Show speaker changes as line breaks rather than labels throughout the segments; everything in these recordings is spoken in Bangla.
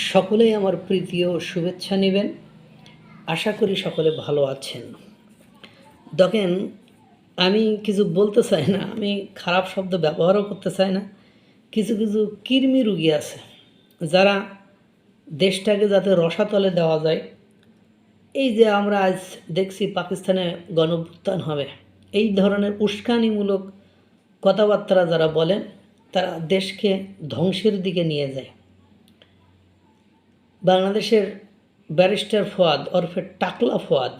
সকলেই আমার প্রীতি ও শুভেচ্ছা নেবেন। আশা করি সকলে ভালো আছেন। দেখেন, আমি কিছু বলতে চাই না, আমি খারাপ শব্দ ব্যবহারও করতে চাই না। কিছু কিছু কৃমি রোগী আছে যারা দেশটাকে যাতে রসাতলে দেওয়া যায়, এই যে আমরা আজ দেখছি পাকিস্তানে গণঅভ্যুত্থান হবে, এই ধরনের উস্কানিমূলক কথাবার্তা যারা বলেন তারা দেশকে ধ্বংসের দিকে নিয়ে যায়। বাংলাদেশের ব্যারিস্টার ফোয়াদ ওরফে টাকলা ফোয়াদ,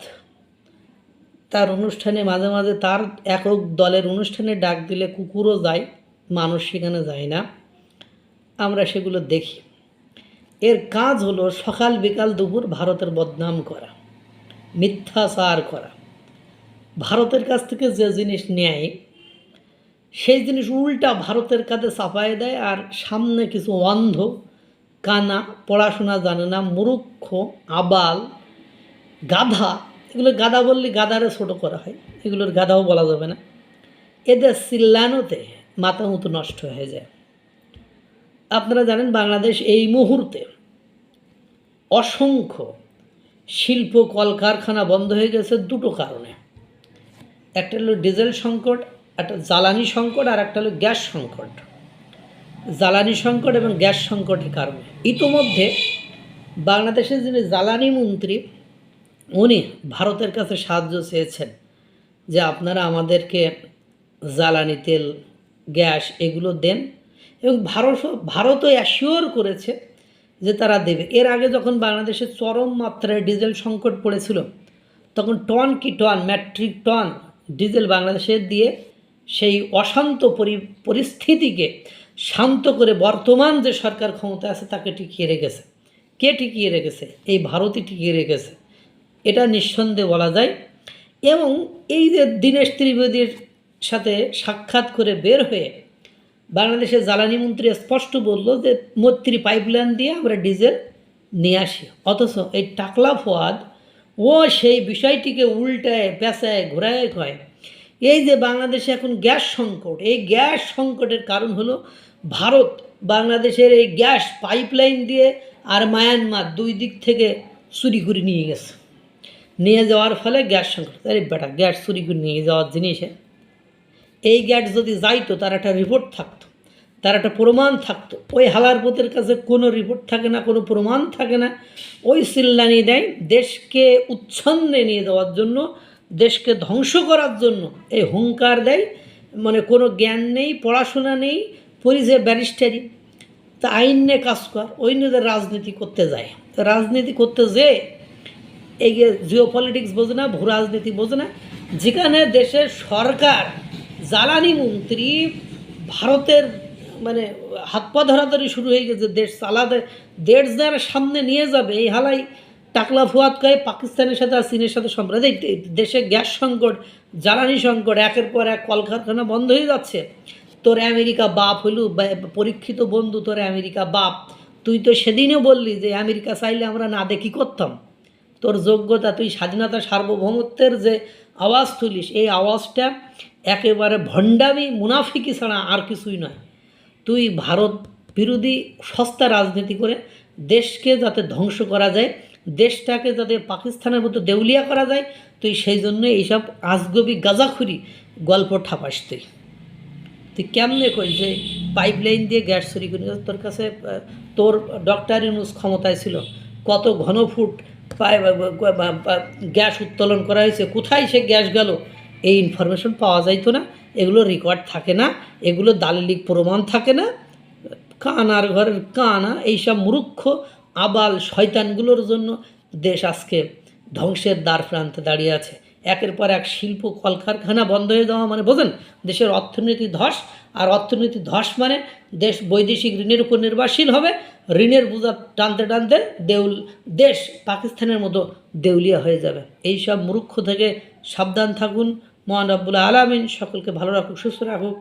তার অনুষ্ঠানে মাঝে মাঝে তার একক দলের অনুষ্ঠানে ডাক দিলে কুকুরও যায়, মানুষ সেখানে যায় না, আমরা সেগুলো দেখি। এর কাজ হলো সকাল বিকাল দুপুর ভারতের বদনাম করা, মিথ্যাচার করা। ভারতের কাছ থেকে যে জিনিস নেয় সেই জিনিস উল্টা ভারতের কাছে চাপায় দেয়, আর সামনে কিছু অন্ধ, কানা, পড়াশোনা জানে না, মূর্খ, আবাল, গাধা, এগুলো গাধা বললে গাধারে ছোট করা হয়, এগুলোর গাধাও বলা যাবে না, এদের চিল্লানোতে মাথা মতো নষ্ট হয়ে যায়। আপনারা জানেন বাংলাদেশ এই মুহূর্তে অসংখ্য শিল্প কলকারখানা বন্ধ হয়ে গেছে দুটো কারণে। একটা হলো ডিজেল সংকট, একটা জ্বালানি সংকট, আর একটা হলো গ্যাস সংকট। জ্বালানি সংকট এবং গ্যাস সংকটের কারণে ইতোমধ্যে বাংলাদেশের যিনি জ্বালানি মন্ত্রী, উনি ভারতের কাছে সাহায্য চেয়েছেন যে আপনারা আমাদেরকে জ্বালানি তেল, গ্যাস এগুলো দেন, এবং ভারতও অ্যাসিওর করেছে যে তারা দেবে। এর আগে যখন বাংলাদেশের চরম মাত্রায় ডিজেল সংকট পড়েছিল, তখন টন কি টন, মেট্রিক টন ডিজেল বাংলাদেশে দিয়ে সেই অশান্ত পরিস্থিতিকে শান্ত করে বর্তমান যে সরকার ক্ষমতা আছে তাকে টিকিয়ে রেখেছে। কে টিকিয়ে রেখেছে? এই ভারতই টিকিয়ে রেখেছে, এটা নিঃসন্দেহে বলা যায়। এবং এই যে দীনেশ ত্রিবেদীর সাথে সাক্ষাৎ করে বের হয়ে বাংলাদেশের জ্বালানি মন্ত্রী স্পষ্ট বলল যে মৈত্রী পাইপলাইন দিয়ে আমরা ডিজেল নিয়ে আসি, অথচ এই টাকলা ফোয়াদ ও সেই বিষয়টিকে উল্টায় পেঁচায় ঘোরায় কয় এই যে বাংলাদেশে এখন গ্যাস সংকট, এই গ্যাস সংকটের কারণ হলো ভারত বাংলাদেশের এই গ্যাস পাইপলাইন দিয়ে আর মায়ানমার দুই দিক থেকে চুরি করে নিয়ে গেছে। নিয়ে যাওয়ার ফলে গ্যাস সংকট। আরে বেটা, গ্যাস চুরি করে নিয়ে যাওয়ার জিনিসে এই গ্যাস যদি যাইতো তার একটা রিপোর্ট থাকতো, তার একটা প্রমাণ থাকতো। ওই হালারপোতের কাছে কোনো রিপোর্ট থাকে না, কোনো প্রমাণ থাকে না। ওই চিল্লানি দেয় দেশকে উচ্ছন্নে নিয়ে যাওয়ার জন্য, দেশকে ধ্বংস করার জন্য এই হুঙ্কার দেয়। মানে কোনো জ্ঞান নেই, পড়াশোনা নেই, পরিচয় ব্যারিস্টারি, তা আইন নিয়ে কাজ কর, ওই নিয়ে রাজনীতি করতে যায়। রাজনীতি করতে যেয়ে এই জিও পলিটিক্স বোঝে না, ভূ রাজনীতি বোঝে না। যেখানে দেশের সরকার জ্বালানি মন্ত্রী ভারতের মানে হাত পা ধরাধরি শুরু হয়ে গেছে, দেশ চালাতে, দেশ যারা সামনে নিয়ে যাবে, এই হালাই টাকলা ফুয়াদ কয়ে পাকিস্তানের সাথে আর চীনের সাথে সম্পর্ক। দেশে গ্যাস সংকট, জ্বালানি সংকট, একের পর এক কলকারখানা বন্ধ হয়ে যাচ্ছে। তোর আমেরিকা বাপ হইল, পরীক্ষিত বন্ধু, তোর আমেরিকা বাপ। তুই তো সেদিনও বললি যে আমেরিকা চাইলে আমরা না দেখি করতাম। তোর যোগ্যতা, তুই স্বাধীনতা সার্বভৌমত্বের যে আওয়াজ তুলিস, এই আওয়াজটা একেবারে ভণ্ডামি মুনাফিকি ছাড়া আর কিছুই নয়। তুই ভারত বিরোধী সস্তা রাজনীতি করে দেশকে যাতে ধ্বংস করা যায়, দেশটাকে যাতে পাকিস্তানের মতো দেউলিয়া করা যায়, তুই সেই জন্য এইসব আজগবি গাঁজাখুরি গল্প ঠাপাস। তুই কেমনে কই যে পাইপলাইন দিয়ে গ্যাস চুরি করে? তোর কাছে তোর ডক্টর ইউনূস ক্ষমতায় ছিল, কত ঘনফুট গ্যাস উত্তোলন করা হয়েছে, কোথায় সে গ্যাস গেল এই ইনফরমেশন পাওয়া যাইতো না। এগুলো রেকর্ড থাকে না, এগুলো দালিলিক প্রমাণ থাকে না। কানার ঘরের কানা এইসব মূর্খ আবাল শয়তানগুলোর জন্য দেশ আজকে ধ্বংসের দ্বার প্রান্তে দাঁড়িয়ে আছে। একের পর এক শিল্প কলকারখানা বন্ধ হয়ে যাওয়া মানে বোঝেন দেশের অর্থনীতি ধস। আর অর্থনীতি ধস মানে দেশ বৈদেশিক ঋণের উপর নির্ভরশীল হবে, ঋণের বোঝা টানতে টানতে দেশ পাকিস্তানের মতো দেউলিয়া হয়ে যাবে। এই সব মূর্খ থেকে সাবধান থাকুন। মহান রব্বুল আলামিন সকলকে ভালো রাখুক, সুস্থ রাখুক।